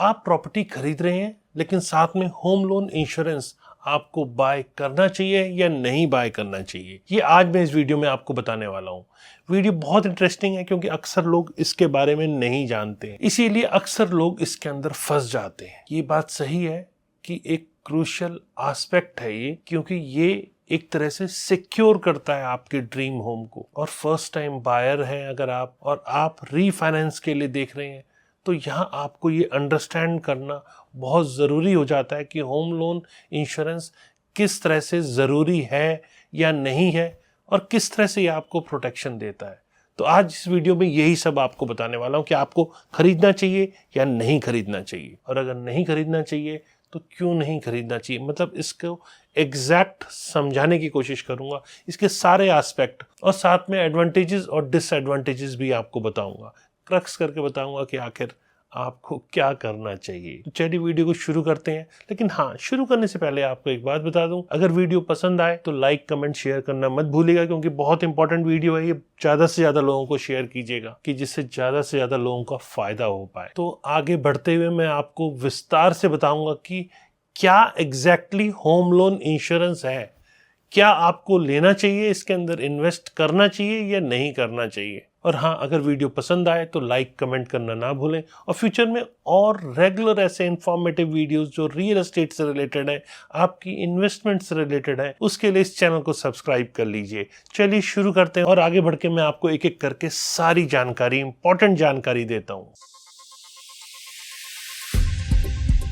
आप प्रॉपर्टी खरीद रहे हैं लेकिन साथ में होम लोन इंश्योरेंस आपको बाय करना चाहिए या नहीं बाय करना चाहिए, ये आज मैं इस वीडियो में आपको बताने वाला हूँ। वीडियो बहुत इंटरेस्टिंग है क्योंकि अक्सर लोग इसके बारे में नहीं जानते हैं, इसीलिए अक्सर लोग इसके अंदर फंस जाते हैं। ये बात सही है कि एक क्रूशियल एस्पेक्ट है ये, क्योंकि ये एक तरह से सिक्योर करता है आपके ड्रीम होम को। और फर्स्ट टाइम बायर हैं अगर आप और आप रीफाइनेंस के लिए देख रहे हैं, तो यहाँ आपको ये अंडरस्टैंड करना बहुत ज़रूरी हो जाता है कि होम लोन इंश्योरेंस किस तरह से ज़रूरी है या नहीं है और किस तरह से ये आपको प्रोटेक्शन देता है। तो आज इस वीडियो में यही सब आपको बताने वाला हूँ कि आपको खरीदना चाहिए या नहीं खरीदना चाहिए, और अगर नहीं खरीदना चाहिए तो क्यों नहीं खरीदना चाहिए। मतलब इसको एग्जैक्ट समझाने की कोशिश करूँगा, इसके सारे एस्पेक्ट, और साथ में एडवांटेजेस और डिसएडवांटेजेस भी आपको बताऊँगा, क्रक्स करके बताऊँगा कि आखिर आपको क्या करना चाहिए। तो चलिए वीडियो को शुरू करते हैं। लेकिन हाँ, शुरू करने से पहले आपको एक बात बता दूं, अगर वीडियो पसंद आए तो लाइक कमेंट शेयर करना मत भूलिएगा, क्योंकि बहुत इंपॉर्टेंट वीडियो है ये। ज़्यादा से ज़्यादा लोगों को शेयर कीजिएगा कि जिससे ज़्यादा से ज़्यादा लोगों का फायदा हो पाए। तो आगे बढ़ते हुए मैं आपको विस्तार से बताऊंगा कि क्या एग्जैक्टली होम लोन इंश्योरेंस है, क्या आपको लेना चाहिए, इसके अंदर इन्वेस्ट करना चाहिए या नहीं करना चाहिए। और हाँ, अगर वीडियो पसंद आए तो लाइक कमेंट करना ना भूलें, और फ्यूचर में और रेगुलर ऐसे इंफॉर्मेटिव वीडियोस जो रियल एस्टेट से रिलेटेड है, आपकी इन्वेस्टमेंट से रिलेटेड है, उसके लिए इस चैनल को सब्सक्राइब कर लीजिए। चलिए शुरू करते हैं, और आगे बढ़ के मैं आपको एक एक करके सारी जानकारी, इंपॉर्टेंट जानकारी देता हूँ।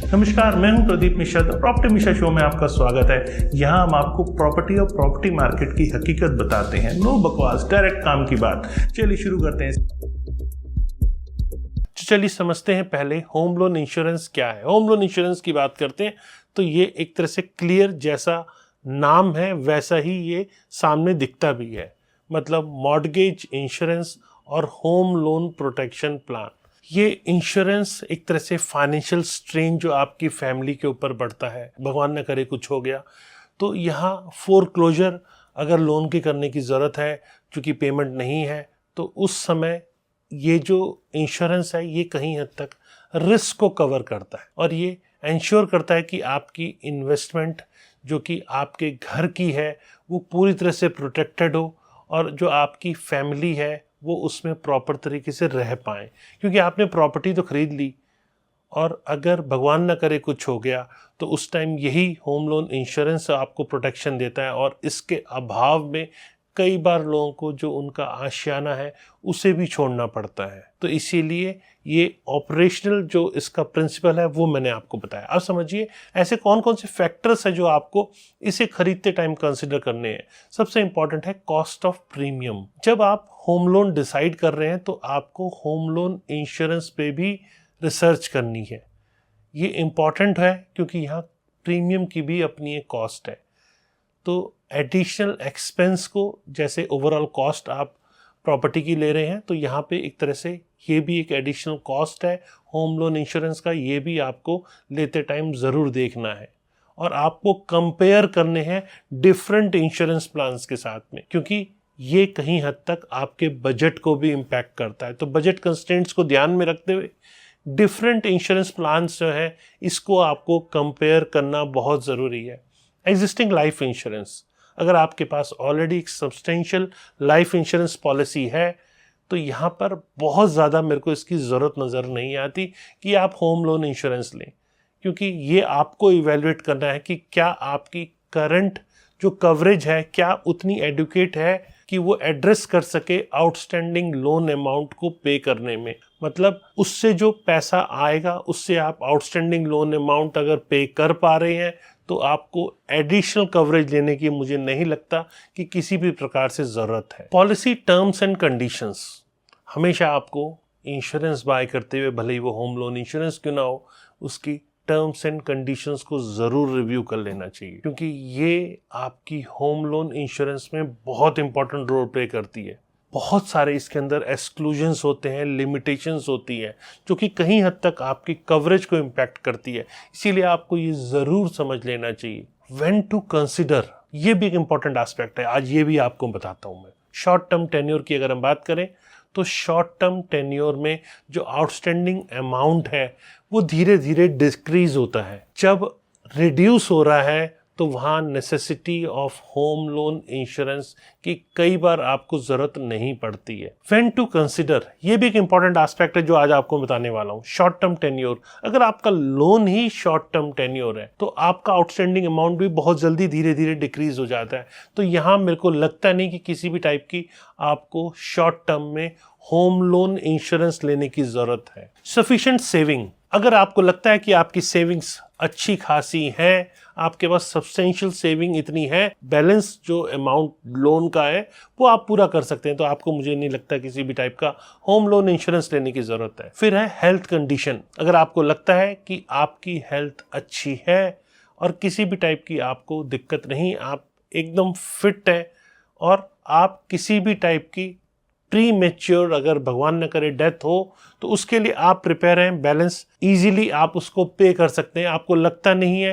नमस्कार, मैं हूं Pradeep Mishra. The property Mishra show में आपका स्वागत है। यहाँ हम आपको प्रॉपर्टी और प्रॉपर्टी मार्केट की हकीकत बताते हैं, नो बकवास, डायरेक्ट काम की बात। चलिए शुरू करते हैं। चलिए समझते हैं पहले होम लोन इंश्योरेंस क्या है। होम लोन इंश्योरेंस की बात करते हैं तो ये एक तरह से क्लियर, जैसा नाम है वैसा ही ये सामने दिखता भी है। मतलब मॉर्गेज इंश्योरेंस और होम लोन प्रोटेक्शन प्लान। ये इंश्योरेंस एक तरह से फाइनेंशियल स्ट्रेन जो आपकी फैमिली के ऊपर बढ़ता है, भगवान न करे कुछ हो गया तो यहाँ फोरक्लोजर अगर लोन की करने की ज़रूरत है, क्योंकि पेमेंट नहीं है, तो उस समय ये जो इंश्योरेंस है ये कहीं हद तक रिस्क को कवर करता है, और ये इंश्योर करता है कि आपकी इन्वेस्टमेंट जो कि आपके घर की है वो पूरी तरह से प्रोटेक्टेड हो, और जो आपकी फैमिली है वो उसमें प्रॉपर तरीके से रह पाएँ। क्योंकि आपने प्रॉपर्टी तो खरीद ली, और अगर भगवान न करे कुछ हो गया तो उस टाइम यही होम लोन इंश्योरेंस आपको प्रोटेक्शन देता है, और इसके अभाव में कई बार लोगों को जो उनका आशियाना है उसे भी छोड़ना पड़ता है। तो इसीलिए ये ऑपरेशनल जो इसका प्रिंसिपल है वो मैंने आपको बताया। अब समझिए ऐसे कौन कौन से फैक्टर्स हैं जो आपको इसे खरीदते टाइम कंसिडर करने हैं। सबसे इंपॉर्टेंट है कॉस्ट ऑफ प्रीमियम। जब आप होम लोन डिसाइड कर रहे हैं तो आपको होम लोन इंश्योरेंस पे भी रिसर्च करनी है। ये इम्पॉर्टेंट है क्योंकि यहाँ प्रीमियम की भी अपनी एक कॉस्ट है। तो एडिशनल एक्सपेंस को, जैसे ओवरऑल कॉस्ट आप प्रॉपर्टी की ले रहे हैं, तो यहाँ पे एक तरह से ये भी एक एडिशनल कॉस्ट है होम लोन इंश्योरेंस का, ये भी आपको लेते टाइम ज़रूर देखना है। और आपको कंपेयर करने हैं डिफरेंट इंश्योरेंस प्लान्स के साथ में, क्योंकि ये कहीं हद तक आपके बजट को भी इम्पैक्ट करता है। तो बजट कंस्ट्रेंट्स को ध्यान में रखते हुए डिफरेंट इंश्योरेंस प्लान्स जो है इसको आपको कंपेयर करना बहुत ज़रूरी है। एग्जिस्टिंग लाइफ इंश्योरेंस, अगर आपके पास ऑलरेडी एक सब्सटेंशियल लाइफ इंश्योरेंस पॉलिसी है तो यहाँ पर बहुत ज़्यादा मेरे को इसकी ज़रूरत नज़र नहीं आती कि आप होम लोन इंश्योरेंस लें, क्योंकि ये आपको इवेल्युएट करना है कि क्या आपकी करंट जो कवरेज है क्या उतनी एडुकेट है कि वो एड्रेस कर सके आउटस्टैंडिंग लोन अमाउंट को पे करने में। मतलब उससे जो पैसा आएगा उससे आप आउटस्टैंडिंग लोन अमाउंट अगर पे कर पा रहे हैं तो आपको एडिशनल कवरेज लेने की मुझे नहीं लगता कि किसी भी प्रकार से ज़रूरत है। पॉलिसी टर्म्स एंड कंडीशंस, हमेशा आपको इंश्योरेंस बाय करते हुए, भले ही वो होम लोन इंश्योरेंस क्यों ना हो, उसकी टर्म्स एंड कंडीशंस को ज़रूर रिव्यू कर लेना चाहिए, क्योंकि ये आपकी होम लोन इंश्योरेंस में बहुत इंपॉर्टेंट रोल प्ले करती है। बहुत सारे इसके अंदर एक्सक्लूजन्स होते हैं, लिमिटेशंस होती है, जो कि कहीं हद तक आपकी कवरेज को इम्पैक्ट करती है। इसीलिए आपको ये ज़रूर समझ लेना चाहिए। व्हेन टू कंसिडर, ये भी एक इम्पॉर्टेंट एस्पेक्ट है, आज ये भी आपको बताता हूँ मैं। शॉर्ट टर्म टेन्योर की अगर हम बात करें तो शॉर्ट टर्म टेन्योर में जो आउटस्टैंडिंग अमाउंट है वो धीरे धीरे डिक्रीज होता है। जब रिड्यूस हो रहा है तो वहाँ necessity of home loan insurance की कई बार आपको ज़रूरत नहीं पड़ती है। व्हेन टू कंसिडर, ये भी एक इंपॉर्टेंट एस्पेक्ट है जो आज आपको बताने वाला हूँ। शॉर्ट टर्म टेन्योर, अगर आपका लोन ही शॉर्ट टर्म टेन्योर है तो आपका आउटस्टैंडिंग अमाउंट भी बहुत जल्दी धीरे धीरे डिक्रीज हो जाता है। तो यहाँ मेरे को लगता नहीं कि किसी भी टाइप की आपको शॉर्ट टर्म में होम लोन इंश्योरेंस लेने की ज़रूरत है। सफिशिएंट सेविंग, अगर आपको लगता है कि आपकी सेविंग्स अच्छी खासी है, आपके पास सब्सटेंशियल सेविंग इतनी है, बैलेंस जो अमाउंट लोन का है वो आप पूरा कर सकते हैं, तो आपको मुझे नहीं लगता किसी भी टाइप का होम लोन इंश्योरेंस लेने की ज़रूरत है। फिर है हेल्थ कंडीशन, अगर आपको लगता है कि आपकी हेल्थ अच्छी है और किसी भी टाइप की आपको दिक्कत नहीं, आप एकदम फिट है और आप किसी भी टाइप की प्री मेच्योर, अगर भगवान न करे डेथ हो, तो उसके लिए आप प्रिपेयर हैं, बैलेंस इजीली आप उसको पे कर सकते हैं, आपको लगता नहीं है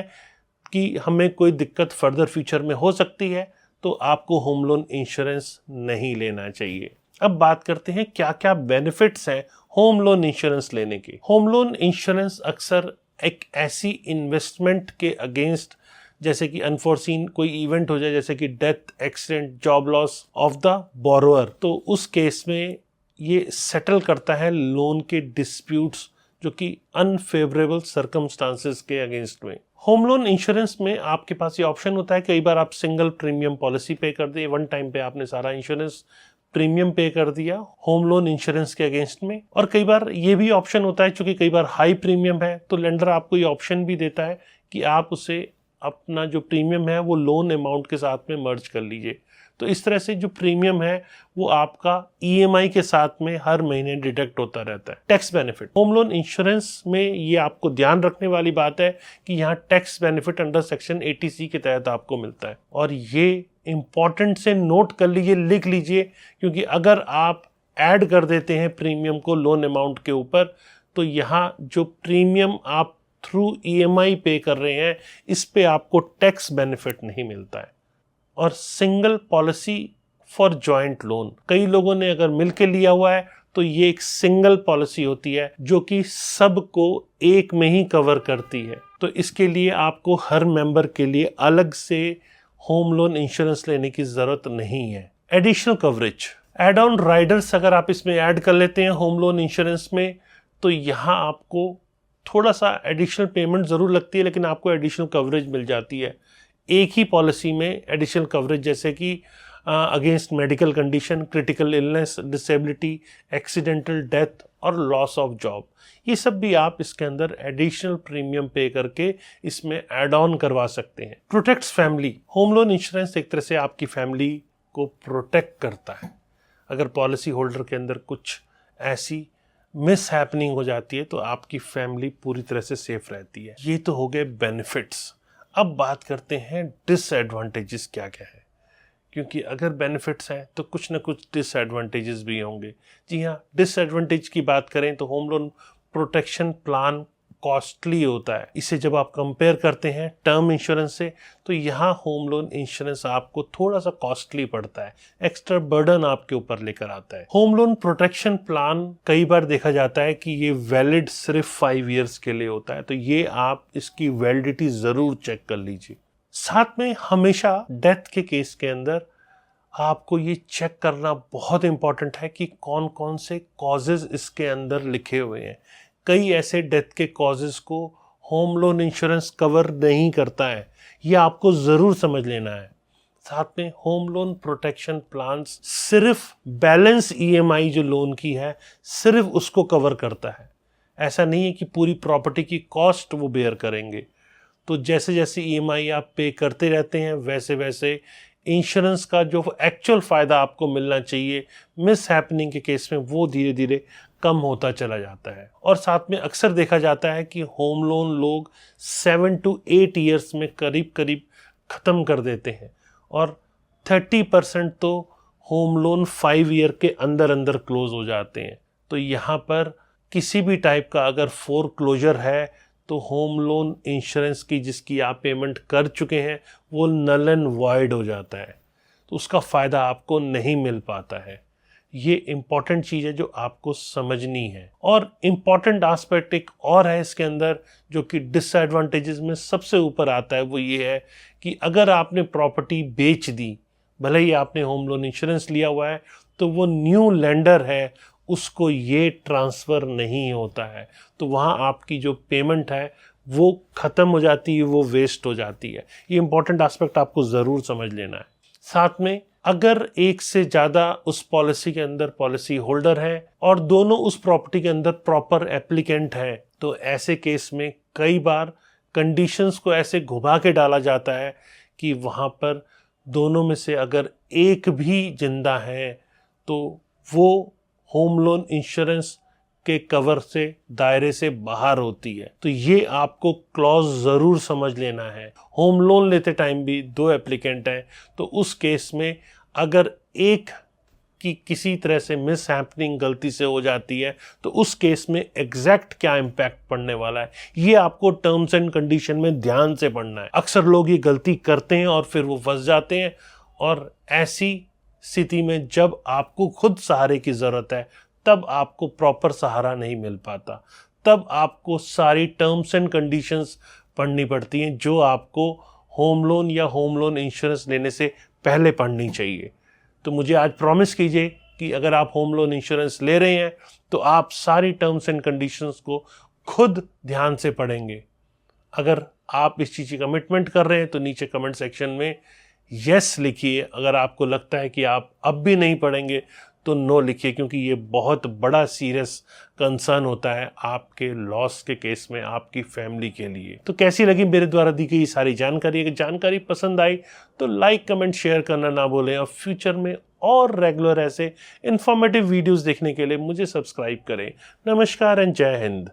कि हमें कोई दिक्कत फर्दर फ्यूचर में हो सकती है, तो आपको होम लोन इंश्योरेंस नहीं लेना चाहिए। अब बात करते हैं क्या क्या बेनिफिट्स हैं होम लोन इंश्योरेंस लेने के। होम लोन इंश्योरेंस अक्सर एक ऐसी इन्वेस्टमेंट के अगेंस्ट, जैसे कि अनफोर्सीन कोई इवेंट हो जाए जैसे कि death, accident, job loss of the borrower, तो उस केस में ये सेटल करता है लोन के डिस्प्यूट्स जो कि अनफेवरेबल सर्कमस्टांसेस के अगेंस्ट में। होम लोन इंश्योरेंस में आपके पास ये ऑप्शन होता है, कई बार आप सिंगल प्रीमियम पॉलिसी पे कर दिए, वन टाइम पे आपने सारा इंश्योरेंस प्रीमियम पे कर दिया होम लोन इंश्योरेंस के अगेंस्ट में। और कई बार ये भी ऑप्शन होता है, चूंकि कई बार हाई प्रीमियम है तो लेंडर आपको ये ऑप्शन भी देता है कि आप उसे अपना जो प्रीमियम है वो लोन अमाउंट के साथ में मर्ज कर लीजिए। तो इस तरह से जो प्रीमियम है वो आपका ईएमआई के साथ में हर महीने डिडक्ट होता रहता है। Tax benefit, home loan insurance में ये आपको ध्यान रखने वाली बात है कि यहाँ tax benefit under section 80C के तहत आपको मिलता है, और ये इंपॉर्टेंट से नोट कर लीजिए, लिख लीजिए, क्योंकि अगर आप ऐड कर देते हैं प्रीमियम को लोन अमाउंट के ऊपर तो यहाँ जो प्रीमियम आप थ्रू ईएमआई पे कर रहे हैं इस पे आपको टैक्स बेनिफिट नहीं मिलता है। और single policy for joint loan, कई लोगों ने अगर मिलके लिया हुआ है तो ये एक सिंगल पॉलिसी होती है जो कि सबको एक में ही कवर करती है, तो इसके लिए आपको हर मेंबर के लिए अलग से होम लोन इंश्योरेंस लेने की जरूरत नहीं है। Additional coverage, add on riders अगर आप इसमें ऐड कर लेते हैं होम लोन इंश्योरेंस में तो यहाँ आपको थोड़ा सा एडिशनल पेमेंट ज़रूर लगती है, लेकिन आपको एडिशनल कवरेज मिल जाती है एक ही पॉलिसी में। एडिशनल कवरेज जैसे कि against medical condition, critical illness, disability, accidental death और लॉस ऑफ जॉब, ये सब भी आप इसके अंदर एडिशनल प्रीमियम पे करके इसमें ऐड ऑन करवा सकते हैं। Protects family, home loan insurance एक तरह से आपकी फैमिली को प्रोटेक्ट करता है। अगर पॉलिसी होल्डर के अंदर कुछ ऐसी मिस हैपनिंग हो जाती है तो आपकी फैमिली पूरी तरह से सेफ रहती है। ये तो हो गए बेनिफिट्स। अब बात करते हैं डिसएडवांटेजेस क्या क्या है, क्योंकि अगर बेनिफिट्स हैं तो कुछ ना कुछ डिसएडवांटेजेस भी होंगे। जी हाँ, डिसएडवांटेज की बात करें तो home loan protection plan costly होता है। इसे जब आप कंपेयर करते हैं टर्म इंश्योरेंस से तो यहाँ होम लोन इंश्योरेंस आपको थोड़ा सा कॉस्टली पड़ता है, एक्स्ट्रा बर्डन आपके ऊपर लेकर आता है। होम लोन प्रोटेक्शन प्लान कई बार देखा जाता है कि ये वैलिड सिर्फ 5 इयर्स के लिए होता है, तो ये आप इसकी वैलिडिटी ज़रूर चेक कर लीजिए। साथ में हमेशा डेथ के केस के अंदर आपको ये चेक करना बहुत इंपॉर्टेंट है कि कौन कौन से कॉजेज इसके अंदर लिखे हुए हैं। कई ऐसे डेथ के कॉजेज को होम लोन इंश्योरेंस कवर नहीं करता है, ये आपको ज़रूर समझ लेना है। साथ में होम लोन प्रोटेक्शन प्लान्स सिर्फ बैलेंस ईएमआई जो लोन की है सिर्फ उसको कवर करता है, ऐसा नहीं है कि पूरी प्रॉपर्टी की कॉस्ट वो बेयर करेंगे। तो जैसे जैसे ईएमआई आप पे करते रहते हैं वैसे वैसे इंश्योरेंस का जो एक्चुअल फ़ायदा आपको मिलना चाहिए मिस हैपनिंग के केस में वो धीरे धीरे कम होता चला जाता है। और साथ में अक्सर देखा जाता है कि होम लोन लोग 7 to 8 ईयर्स में करीब करीब ख़त्म कर देते हैं और 30% तो होम लोन 5 ईयर के अंदर अंदर क्लोज हो जाते हैं। तो यहाँ पर किसी भी टाइप का अगर फोरक्लोजर है तो होम लोन इंश्योरेंस की जिसकी आप पेमेंट कर चुके हैं वो नल एंड वॉइड हो जाता है, तो उसका फ़ायदा आपको नहीं मिल पाता है। ये इम्पॉर्टेंट चीज़ है जो आपको समझनी है। और इम्पॉर्टेंट एस्पेक्ट एक और है इसके अंदर जो कि डिसएडवांटेजेस में सबसे ऊपर आता है, वो ये है कि अगर आपने प्रॉपर्टी बेच दी, भले ही आपने होम लोन इंश्योरेंस लिया हुआ है, तो वो न्यू लेंडर है उसको ये ट्रांसफ़र नहीं होता है, तो वहाँ आपकी जो पेमेंट है वो ख़त्म हो जाती है, वो वेस्ट हो जाती है। ये इंपॉर्टेंट एस्पेक्ट आपको ज़रूर समझ लेना है। साथ में अगर एक से ज़्यादा उस पॉलिसी के अंदर पॉलिसी होल्डर है और दोनों उस प्रॉपर्टी के अंदर प्रॉपर एप्लीकेंट है, तो ऐसे केस में कई बार कंडीशंस को ऐसे घुमा के डाला जाता है कि वहाँ पर दोनों में से अगर एक भी जिंदा है तो वो होम लोन इंश्योरेंस के कवर से दायरे से बाहर होती है। तो ये आपको क्लॉज ज़रूर समझ लेना है। होम लोन लेते टाइम भी दो एप्लीकेंट हैं, तो उस केस में अगर एक की किसी तरह से मिस हैपनिंग गलती से हो जाती है, तो उस केस में एग्जैक्ट क्या इम्पैक्ट पड़ने वाला है, ये आपको टर्म्स एंड कंडीशन में ध्यान से पढ़ना है। अक्सर लोग ये गलती करते हैं और फिर वो फंस जाते हैं, और ऐसी स्थिति में जब आपको खुद सहारे की ज़रूरत है तब आपको प्रॉपर सहारा नहीं मिल पाता। तब आपको सारी टर्म्स एंड कंडीशंस पढ़नी पड़ती हैं जो आपको होम लोन या होम लोन इंश्योरेंस लेने से पहले पढ़नी चाहिए। तो मुझे आज प्रॉमिस कीजिए कि अगर आप होम लोन इंश्योरेंस ले रहे हैं तो आप सारी टर्म्स एंड कंडीशंस को खुद ध्यान से पढ़ेंगे। अगर आप इस चीज़ की कमिटमेंट कर रहे हैं तो नीचे कमेंट सेक्शन में यस लिखिए। अगर आपको लगता है कि आप अब भी नहीं पढ़ेंगे तो नो लिखिए, क्योंकि ये बहुत बड़ा सीरियस कंसर्न होता है आपके लॉस के केस में आपकी फैमिली के लिए। तो कैसी लगी मेरे द्वारा दी गई सारी जानकारी? अगर जानकारी पसंद आई तो लाइक कमेंट शेयर करना ना भूलें, और फ्यूचर में और रेगुलर ऐसे इंफॉर्मेटिव वीडियोस देखने के लिए मुझे सब्सक्राइब करें। नमस्कार एंड जय हिंद।